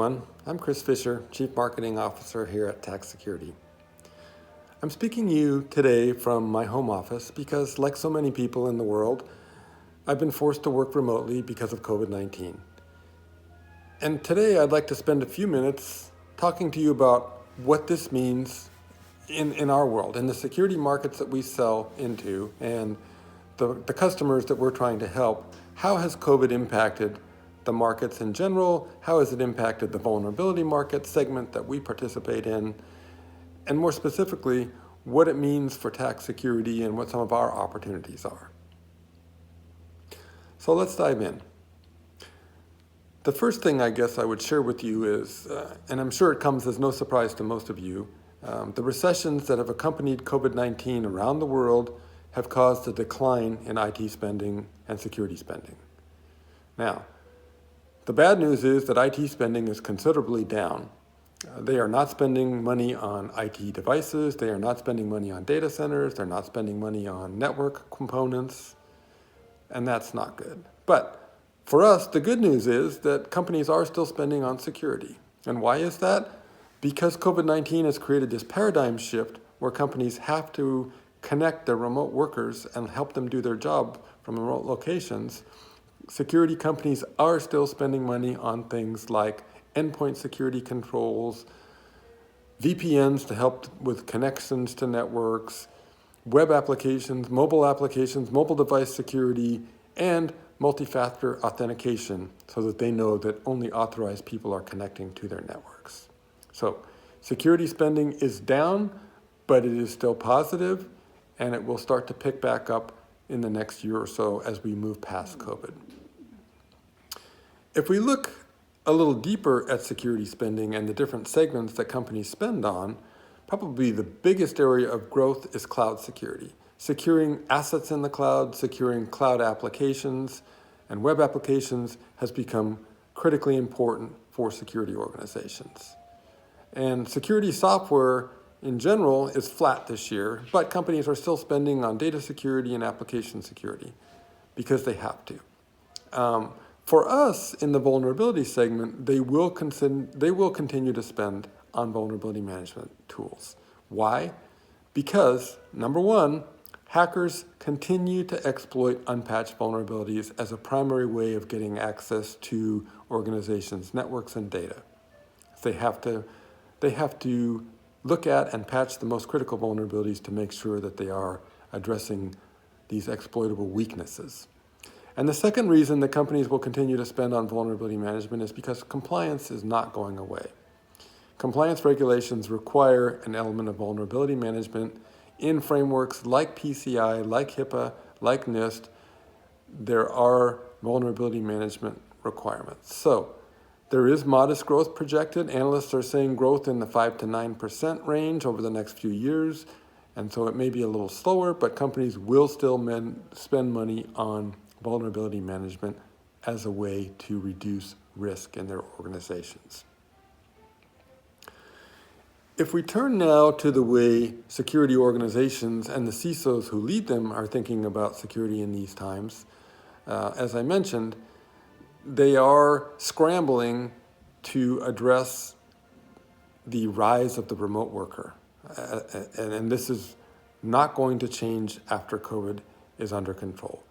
everyone. I'm Chris Fisher, Chief Marketing Officer here at TAC Security. I'm speaking to you today from my home office because, like so many people in the world, I've been forced to work remotely because of COVID-19. And today I'd like to spend a few minutes talking to you about what this means in our world, in the security markets that we sell into and the customers that we're trying to help. How has COVID impacted the markets in general? How has it impacted the vulnerability market segment that we participate in? And more specifically, what it means for TAC Security and what some of our opportunities are. So let's dive in. The first thing I guess I would share with you is, and I'm sure it comes as no surprise to most of you, the recessions that have accompanied COVID-19 around the world have caused a decline in IT spending and security spending. Now, the bad news is that IT spending is considerably down. They are not spending money on IT devices, they are not spending money on data centers, they're not spending money on network components, and that's not good. But for us, the good news is that companies are still spending on security. And why is that? Because COVID-19 has created this paradigm shift where companies have to connect their remote workers and help them do their job from remote locations. Security companies are still spending money on things like endpoint security controls, VPNs to help with connections to networks, web applications, mobile device security, and multi-factor authentication so that they know that only authorized people are connecting to their networks. So security spending is down, but it is still positive, and it will start to pick back up in the next year or so as we move past COVID. If we look a little deeper at security spending and the different segments that companies spend on, probably the biggest area of growth is cloud security. Securing assets in the cloud, securing cloud applications and web applications has become critically important for security organizations. And security software in general is flat this year, but companies are still spending on data security and application security because they have to. For us in the vulnerability segment, they will continue to spend on vulnerability management tools. Why? Because, number one, hackers continue to exploit unpatched vulnerabilities as a primary way of getting access to organizations' networks and data. They have to look at and patch the most critical vulnerabilities to make sure that they are addressing these exploitable weaknesses. And the second reason that companies will continue to spend on vulnerability management is because compliance is not going away. Compliance regulations require an element of vulnerability management in frameworks like PCI, like HIPAA, like NIST. There are vulnerability management requirements. So there is modest growth projected. Analysts are saying growth in the 5 to 9% range over the next few years. And so it may be a little slower, but companies will still spend money on vulnerability management as a way to reduce risk in their organizations. If we turn now to the way security organizations and the CISOs who lead them are thinking about security in these times, as I mentioned, they are scrambling to address the rise of the remote worker. And this is not going to change after COVID is under control.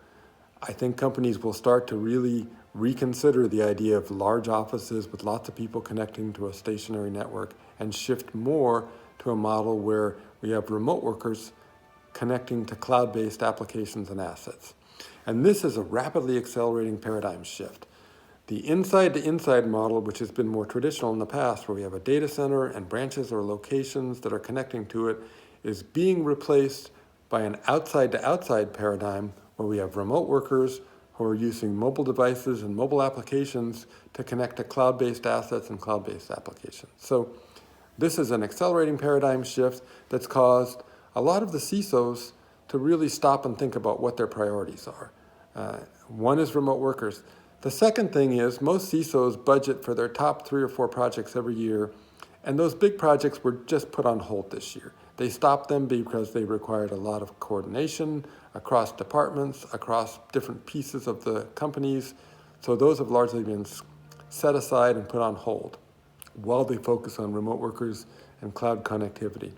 I think companies will start to really reconsider the idea of large offices with lots of people connecting to a stationary network and shift more to a model where we have remote workers connecting to cloud-based applications and assets. And this is a rapidly accelerating paradigm shift. The inside-to-inside model, which has been more traditional in the past, where we have a data center and branches or locations that are connecting to it, is being replaced by an outside-to-outside paradigm where we have remote workers who are using mobile devices and mobile applications to connect to cloud-based assets and cloud-based applications. So this is an accelerating paradigm shift that's caused a lot of the CISOs to really stop and think about what their priorities are. One is remote workers. The second thing is most CISOs budget for their top 3 or 4 projects every year, and those big projects were just put on hold this year. They stopped them because they required a lot of coordination across departments, across different pieces of the companies. So those have largely been set aside and put on hold. while they focus on remote workers and cloud connectivity.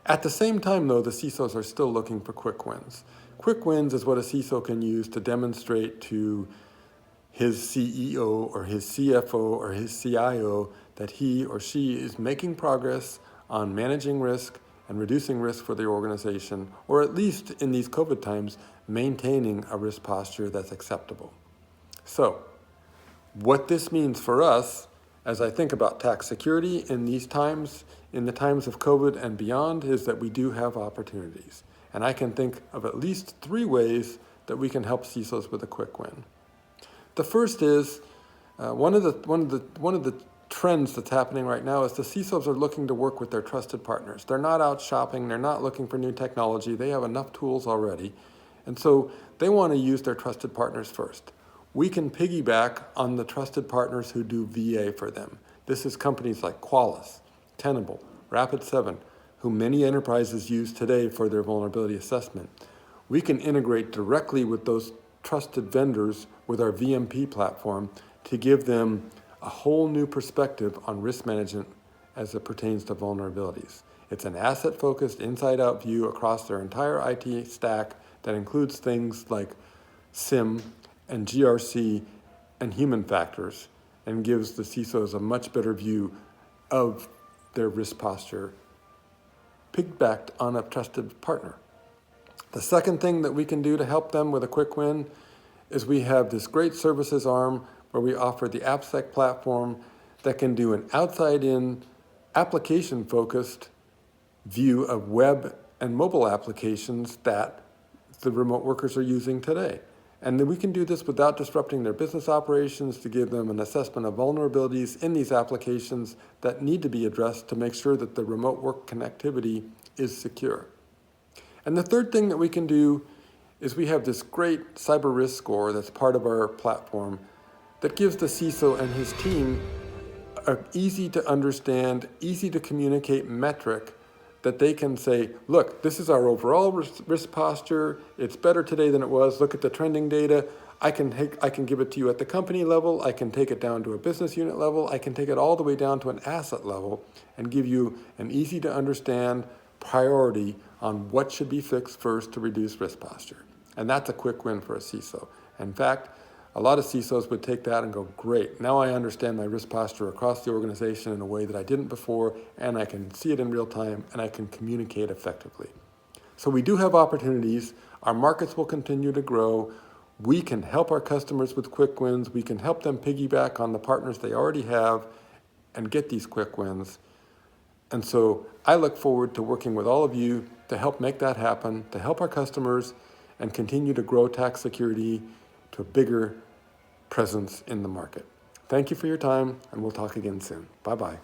At the same time, though, the CISOs are still looking for quick wins. Quick wins is what a CISO can use to demonstrate to his CEO or his CFO or his CIO that he or she is making progress on managing risk and reducing risk for the organization, or at least in these COVID times, maintaining a risk posture that's acceptable. So, what this means for us, as I think about TAC security in these times, in the times of COVID and beyond, is that we do have opportunities. And I can think of at least 3 ways that we can help CISOs with a quick win. The first is, one of the trends that's happening right now is the CISOs are looking to work with their trusted partners. They're not out shopping, they're not looking for new technology, they have enough tools already. And so they want to use their trusted partners first. We can piggyback on the trusted partners who do VA for them. This is companies like Qualys, Tenable, Rapid7, who many enterprises use today for their vulnerability assessment. We can integrate directly with those trusted vendors with our VMP platform to give them a whole new perspective on risk management as it pertains to vulnerabilities. It's an asset-focused, inside-out view across their entire IT stack that includes things like SIM and GRC and human factors, and gives the CISOs a much better view of their risk posture, piggybacked on a trusted partner. The second thing that we can do to help them with a quick win is we have this great services arm where we offer the AppSec platform that can do an outside-in, application-focused view of web and mobile applications that the remote workers are using today. And then we can do this without disrupting their business operations to give them an assessment of vulnerabilities in these applications that need to be addressed to make sure that the remote work connectivity is secure. And the third thing that we can do is we have this great cyber risk score that's part of our platform that gives the CISO and his team an easy to understand, easy to communicate metric that they can say, look, this is our overall risk posture. It's better today than it was. Look at the trending data. I can give it to you at the company level. I can take it down to a business unit level. I can take it all the way down to an asset level and give you an easy to understand priority on what should be fixed first to reduce risk posture. And that's a quick win for a CISO. In fact, a lot of CISOs would take that and go, great, now I understand my risk posture across the organization in a way that I didn't before, and I can see it in real time, and I can communicate effectively. So we do have opportunities. Our markets will continue to grow. We can help our customers with quick wins. We can help them piggyback on the partners they already have and get these quick wins. And so I look forward to working with all of you to help make that happen, to help our customers and continue to grow TAC security to a bigger presence in the market. Thank you for your time, and we'll talk again soon. Bye-bye.